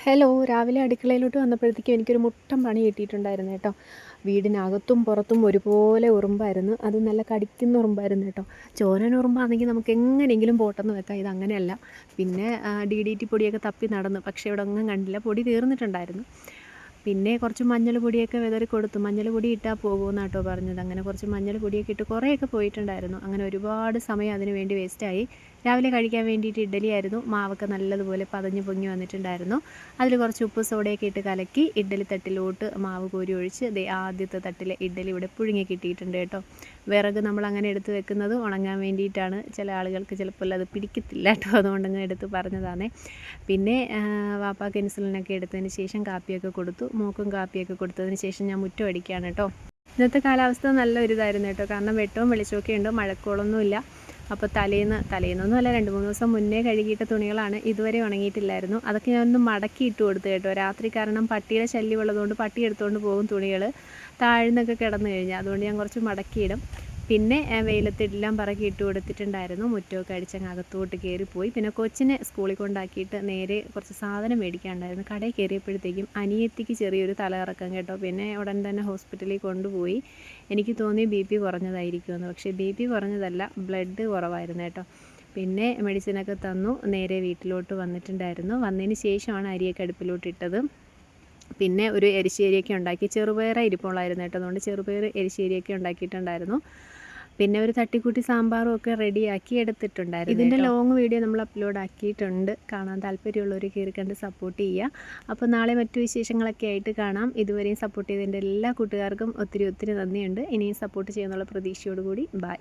Hello, രാവിലെ അടുക്കളയിലോട്ട് വന്നപ്പോഴത്തേക്കും എനിക്കൊരു മുട്ടൻ പണി കിട്ടിയിട്ടുണ്ടായിരുന്നു കേട്ടോ. വീടിനകത്തും പുറത്തും ഒരുപോലെ ഉറുമ്പായിരുന്നു. അത് നല്ല കടിക്കുന്ന ഉറുമ്പായിരുന്നു കേട്ടോ. ചോരൻ ഉറുമ്പാണെങ്കിൽ നമുക്ക് എങ്ങനെയെങ്കിലും പോട്ടെന്ന് വെക്കാം. ഇതങ്ങനെയല്ല. പിന്നെ DDT പൊടിയൊക്കെ തപ്പി നടന്നു, പക്ഷേ ഇവിടെ ഒന്നും കണ്ടില്ല. പൊടി തീർന്നിട്ടുണ്ടായിരുന്നു. പിന്നെ കുറച്ച് മഞ്ഞൾ പൊടിയൊക്കെ വിതറി കൊടുത്തു. മഞ്ഞൾ പൊടി ഇട്ടാൽ പോകുമെന്നാണ് കേട്ടോ പറഞ്ഞത്. അങ്ങനെ കുറച്ച് മഞ്ഞൾ പൊടിയൊക്കെ ഇട്ട് കുറേയൊക്കെ പോയിട്ടുണ്ടായിരുന്നു. അങ്ങനെ ഒരുപാട് സമയം അതിന് വേണ്ടി വേസ്റ്റായി. രാവിലെ കഴിക്കാൻ വേണ്ടിയിട്ട് ഇഡ്ഡലി ആയിരുന്നു. മാവൊക്കെ നല്ലതുപോലെ പതഞ്ഞ് പൊങ്ങി വന്നിട്ടുണ്ടായിരുന്നു. അതിൽ കുറച്ച് ഉപ്പ് സോഡയൊക്കെ ഇട്ട് കലക്കി ഇഡ്ഡലി തട്ടിലോട്ട് മാവ് കോരി ഒഴിച്ച് ആദ്യത്തെ തട്ടിലെ ഇഡ്ഡലി ഇവിടെ പുഴുങ്ങി കിട്ടിയിട്ടുണ്ട് കേട്ടോ. വിറക് നമ്മൾ അങ്ങനെ എടുത്ത് വെക്കുന്നത് ഉണങ്ങാൻ വേണ്ടിയിട്ടാണ്. ചില ആളുകൾക്ക് ചിലപ്പോൾ അത് പിടിക്കത്തില്ല കേട്ടോ, അതുകൊണ്ടങ്ങനെ എടുത്ത് പറഞ്ഞതാണേ. പിന്നെ വാപ്പാക്ക് ഇൻസുലിനൊക്കെ എടുത്തതിന് ശേഷം കാപ്പിയൊക്കെ കൊടുത്തു. മോക്കും കാപ്പിയൊക്കെ കൊടുത്തതിന് ശേഷം ഞാൻ മുറ്റം അടിക്കുകയാണ് കേട്ടോ. ഇന്നത്തെ കാലാവസ്ഥ നല്ല ഒരിതായിരുന്നു കേട്ടോ, കാരണം വെട്ടവും വെളിച്ചമൊക്കെ ഉണ്ട്, മഴക്കോളൊന്നുമില്ല. അപ്പോൾ തലേന്നൊന്നും അല്ല, 2-3 ദിവസം മുന്നേ കഴുകിയിട്ട തുണികളാണ്, ഇതുവരെ ഉണങ്ങിയിട്ടില്ലായിരുന്നു. അതൊക്കെ ഞാനൊന്ന് മടക്കി ഇട്ട് കൊടുത്തു കേട്ടോ. രാത്രി കാരണം പട്ടിയുടെ ശല്യം ഉള്ളതുകൊണ്ട് പട്ടി എടുത്തുകൊണ്ട് പോകും തുണികൾ താഴ്ന്നൊക്കെ കിടന്നു കഴിഞ്ഞാൽ. അതുകൊണ്ട് ഞാൻ കുറച്ച് മടക്കിയിടും. പിന്നെ വെയിലത്തെല്ലാം പറക്കി ഇട്ട് കൊടുത്തിട്ടുണ്ടായിരുന്നു. മുറ്റമൊക്കെ അടിച്ചങ്ങ് അകത്തോട്ട് കയറിപ്പോയി. പിന്നെ കൊച്ചിനെ സ്കൂളിൽ കൊണ്ടാക്കിയിട്ട് നേരെ കുറച്ച് സാധനം മേടിക്കാനുണ്ടായിരുന്നു. കടയിൽ കയറിയപ്പോഴത്തേക്കും അനിയത്തിക്ക് ചെറിയൊരു തലകറക്കം കേട്ടോ. പിന്നെ ഉടൻ തന്നെ ഹോസ്പിറ്റലിൽ കൊണ്ടുപോയി. എനിക്ക് തോന്നി BP കുറഞ്ഞതായിരിക്കുമെന്ന്. പക്ഷേ BP കുറഞ്ഞതല്ല, ബ്ലഡ് കുറവായിരുന്നു കേട്ടോ. പിന്നെ മെഡിസിനൊക്കെ തന്നു. നേരെ വീട്ടിലോട്ട് വന്നിട്ടുണ്ടായിരുന്നു. വന്നതിന് ശേഷമാണ് അരിയൊക്കെ അടുപ്പിലോട്ട് ഇട്ടത്. പിന്നെ ഒരു എരിശ്ശേരിയൊക്കെ ഉണ്ടാക്കി. ചെറുപയർ ഇരിപ്പുള്ളായിരുന്നു കേട്ടോ, അതുകൊണ്ട് ചെറുപയർ എരിശ്ശേരിയൊക്കെ ഉണ്ടാക്കിയിട്ടുണ്ടായിരുന്നു. പിന്നെ ഒരു തട്ടിക്കൂട്ടി സാമ്പാറും ഒക്കെ റെഡിയാക്കി എടുത്തിട്ടുണ്ടായിരുന്നു. ഇതിൻ്റെ ലോങ് വീഡിയോ നമ്മൾ അപ്ലോഡ് ആക്കിയിട്ടുണ്ട്. കാണാൻ താല്പര്യമുള്ളവർ കയറി കണ്ട് സപ്പോർട്ട് ചെയ്യുക. അപ്പോൾ നാളെ മറ്റു വിശേഷങ്ങളൊക്കെ ആയിട്ട് കാണാം. ഇതുവരെയും സപ്പോർട്ട് ചെയ്തതിൻ്റെ എല്ലാ കൂട്ടുകാർക്കും ഒത്തിരി ഒത്തിരി നന്ദിയുണ്ട്. ഇനിയും സപ്പോർട്ട് ചെയ്യുന്നുള്ള പ്രതീക്ഷയോടുകൂടി ബൈ.